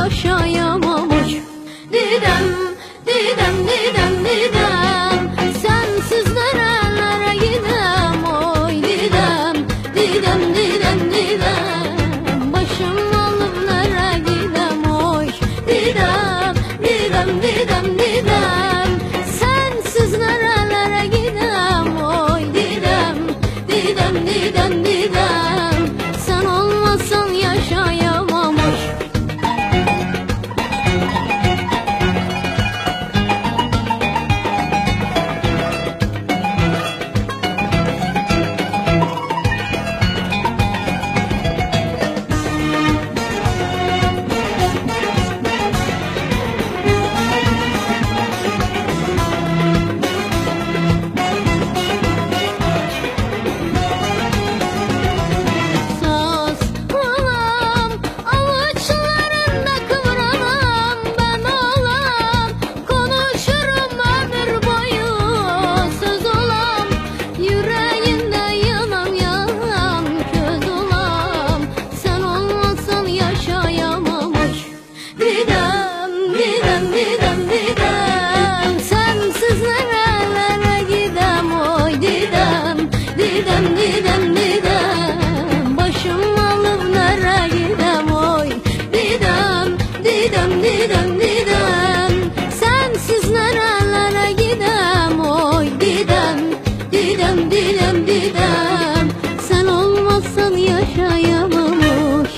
Yaşayamamış Didem, Didem, Didem, Didem, sensiz nerelere gidem oy Didem, Didem, Didem, Didem, başım alıp nereye gidem oy Didem, Didem, Didem, Didem, sensiz nerelere gidem oy Didem, Didem, Didem, Didem, sen olmasan yaşayamamış. Didem, Didem, Didem, başım alıp nereye gidem oy Didem, Didem, Didem, Didem, sensiz nerelere gidem oy Didem, Didem, Didem, Didem, sen olmazsan yaşayamamış.